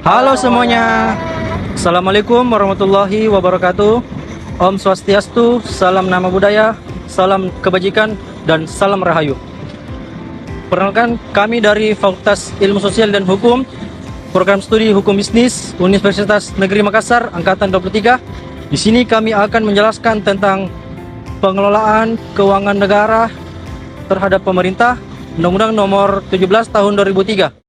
Halo semuanya, Assalamualaikum warahmatullahi wabarakatuh. Om Swastiastu, salam nama budaya, salam kebajikan, dan salam rahayu. Perkenalkan, kami dari Fakultas Ilmu Sosial dan Hukum, Program Studi Hukum Bisnis, Universitas Negeri Makassar, Angkatan 23. Di sini kami akan menjelaskan tentang pengelolaan keuangan negara terhadap pemerintah, Undang-Undang Nomor 17 Tahun 2003.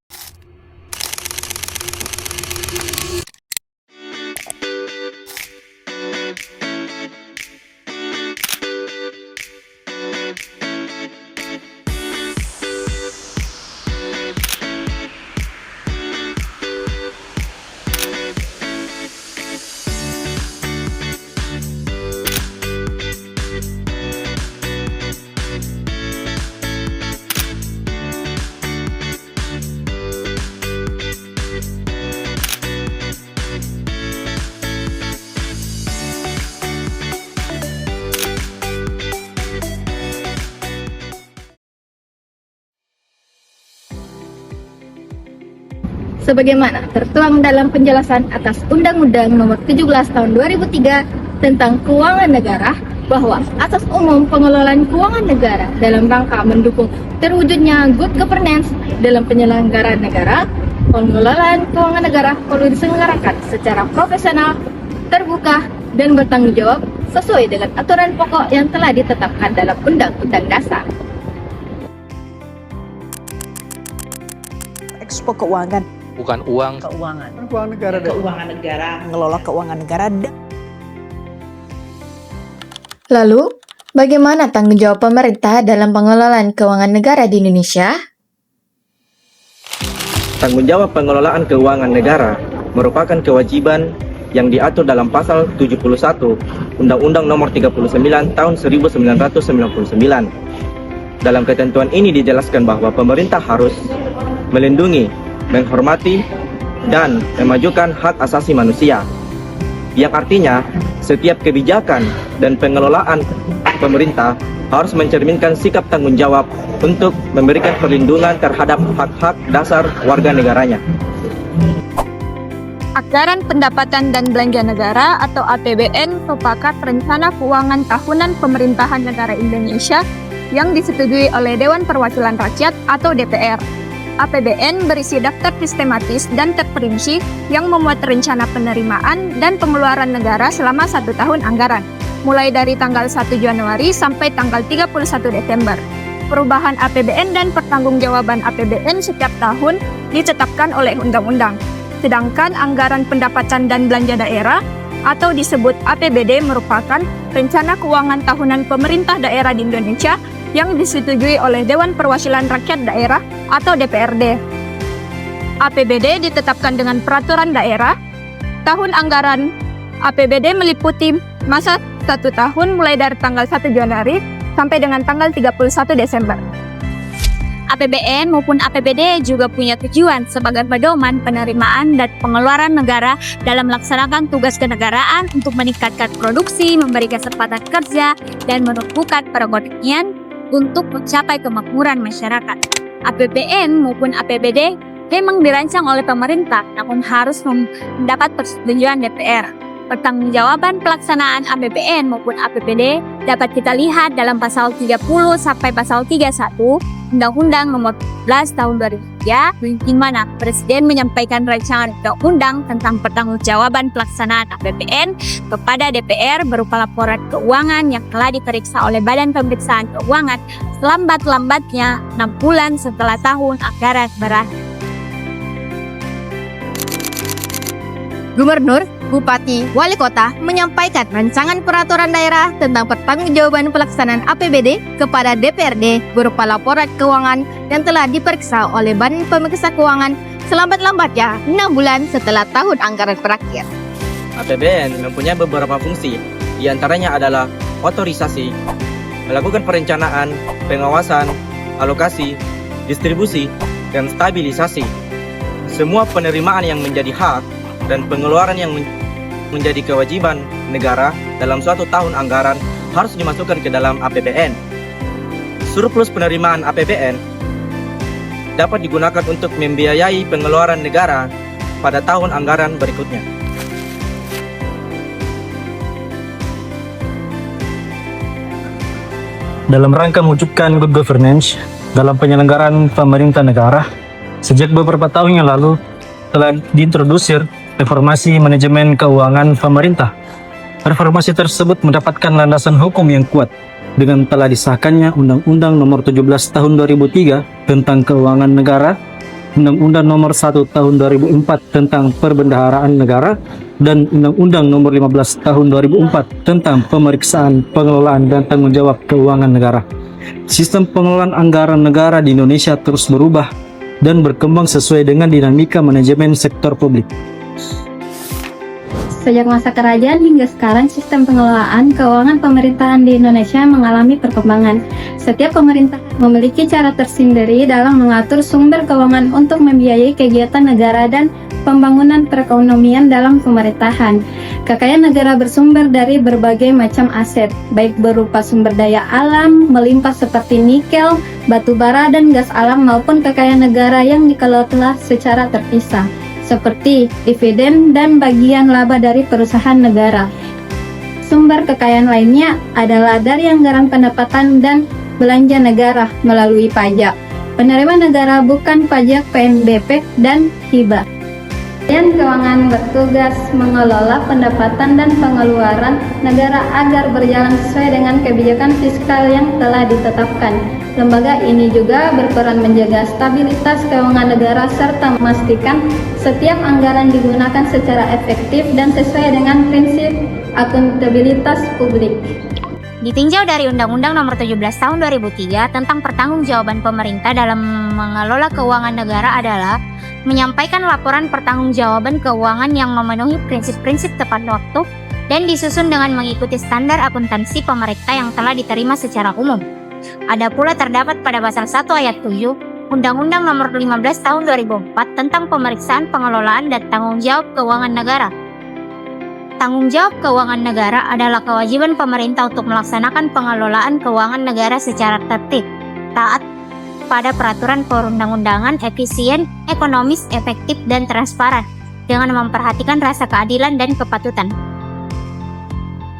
Sebagaimana tertuang dalam penjelasan atas Undang-Undang Nomor 17 Tahun 2003 tentang Keuangan Negara, bahwa asas umum pengelolaan keuangan negara dalam rangka mendukung terwujudnya good governance dalam penyelenggaraan negara, pengelolaan keuangan negara perlu diselenggarakan secara profesional, terbuka, dan bertanggung jawab sesuai dengan aturan pokok yang telah ditetapkan dalam Undang-Undang Dasar. Ekspo keuangan, bukan uang. keuangan, keuangan negara. mengelola keuangan negara. Lalu, bagaimana tanggung jawab pemerintah dalam pengelolaan keuangan negara di Indonesia? Tanggung jawab pengelolaan keuangan negara merupakan kewajiban yang diatur dalam pasal 71 Undang-Undang Nomor 39 Tahun 1999. Dalam ketentuan ini dijelaskan bahwa pemerintah harus melindungi, menghormati, dan memajukan hak asasi manusia, yang artinya setiap kebijakan dan pengelolaan pemerintah harus mencerminkan sikap tanggung jawab untuk memberikan perlindungan terhadap hak-hak dasar warga negaranya. Anggaran Pendapatan dan Belanja Negara atau APBN merupakan rencana keuangan tahunan pemerintahan negara Indonesia yang disetujui oleh Dewan Perwakilan Rakyat atau DPR. APBN berisi daftar sistematis dan terperinci yang memuat rencana penerimaan dan pengeluaran negara selama 1 tahun anggaran, mulai dari tanggal 1 Januari sampai tanggal 31 Desember. Perubahan APBN dan pertanggungjawaban APBN setiap tahun ditetapkan oleh undang-undang. Sedangkan anggaran pendapatan dan belanja daerah atau disebut APBD merupakan rencana keuangan tahunan pemerintah daerah di Indonesia yang disetujui oleh Dewan Perwakilan Rakyat Daerah atau DPRD. APBD ditetapkan dengan peraturan daerah. Tahun anggaran APBD meliputi masa 1 tahun mulai dari tanggal 1 Januari sampai dengan tanggal 31 Desember. APBN maupun APBD juga punya tujuan sebagai pedoman penerimaan dan pengeluaran negara dalam melaksanakan tugas kenegaraan untuk meningkatkan produksi, memberi kesempatan kerja, dan menumbuhkan perekonomian untuk mencapai kemakmuran masyarakat. APBN maupun APBD memang dirancang oleh pemerintah, namun harus mendapat persetujuan DPR. Pertanggungjawaban pelaksanaan APBN maupun APBD dapat kita lihat dalam pasal 30 sampai pasal 31 Undang-Undang Nomor 11 Tahun 2003, di mana Presiden menyampaikan rancangan undang-undang tentang pertanggungjawaban pelaksanaan APBN kepada DPR berupa laporan keuangan yang telah diperiksa oleh Badan Pemeriksaan Keuangan selambat-lambatnya 6 bulan setelah tahun anggaran berakhir. Gubernur, Bupati, Wali Kota menyampaikan rancangan peraturan daerah tentang pertanggungjawaban pelaksanaan APBD kepada DPRD berupa laporan keuangan yang telah diperiksa oleh Badan Pemeriksa Keuangan selambat-lambatnya 6 bulan setelah tahun anggaran berakhir. APBN mempunyai beberapa fungsi, di antaranya adalah otorisasi, melakukan perencanaan, pengawasan, alokasi, distribusi, dan stabilisasi. Semua penerimaan yang menjadi hak dan pengeluaran yang menjadi kewajiban negara dalam suatu tahun anggaran harus dimasukkan ke dalam APBN. Surplus penerimaan APBN dapat digunakan untuk membiayai pengeluaran negara pada tahun anggaran berikutnya. Dalam rangka mewujudkan good governance dalam penyelenggaraan pemerintah negara, sejak beberapa tahun yang lalu telah diintrodusir reformasi manajemen keuangan pemerintah. Reformasi tersebut mendapatkan landasan hukum yang kuat dengan telah disahkannya Undang-Undang Nomor 17 Tahun 2003 tentang Keuangan Negara, Undang-Undang Nomor 1 Tahun 2004 tentang Perbendaharaan Negara, dan Undang-Undang Nomor 15 Tahun 2004 tentang Pemeriksaan, Pengelolaan, dan Tanggung Jawab Keuangan Negara. Sistem pengelolaan anggaran negara di Indonesia terus berubah dan berkembang sesuai dengan dinamika manajemen sektor publik. Sejak masa kerajaan hingga sekarang, sistem pengelolaan keuangan pemerintahan di Indonesia mengalami perkembangan. Setiap pemerintah memiliki cara tersendiri dalam mengatur sumber keuangan untuk membiayai kegiatan negara dan pembangunan perekonomian dalam pemerintahan. Kekayaan negara bersumber dari berbagai macam aset, baik berupa sumber daya alam melimpah seperti nikel, batu bara, dan gas alam, maupun kekayaan negara yang dikelola secara terpisah, seperti dividen dan bagian laba dari perusahaan negara. Sumber kekayaan lainnya adalah dari anggaran pendapatan dan belanja negara melalui pajak, penerimaan negara bukan pajak, PNBP, dan hibah. Kementerian Keuangan bertugas mengelola pendapatan dan pengeluaran negara agar berjalan sesuai dengan kebijakan fiskal yang telah ditetapkan. Lembaga ini juga berperan menjaga stabilitas keuangan negara serta memastikan setiap anggaran digunakan secara efektif dan sesuai dengan prinsip akuntabilitas publik. Ditinjau dari Undang-Undang Nomor 17 Tahun 2003 tentang pertanggungjawaban pemerintah dalam mengelola keuangan negara adalah menyampaikan laporan pertanggungjawaban keuangan yang memenuhi prinsip-prinsip tepat waktu dan disusun dengan mengikuti standar akuntansi pemerintah yang telah diterima secara umum. Ada pula terdapat pada pasal 1 ayat 7 Undang-Undang Nomor 15 Tahun 2004 tentang pemeriksaan, pengelolaan, dan tanggung jawab keuangan negara. Tanggung jawab keuangan negara adalah kewajiban pemerintah untuk melaksanakan pengelolaan keuangan negara secara tertib, taat pada peraturan perundang-undangan, efisien, ekonomis, efektif, dan transparan, dengan memperhatikan rasa keadilan dan kepatutan.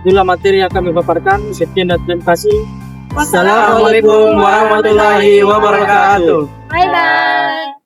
Inilah materi yang kami paparkan. Sekian dan terima kasih. Wassalamualaikum warahmatullahi wabarakatuh. Bye-bye!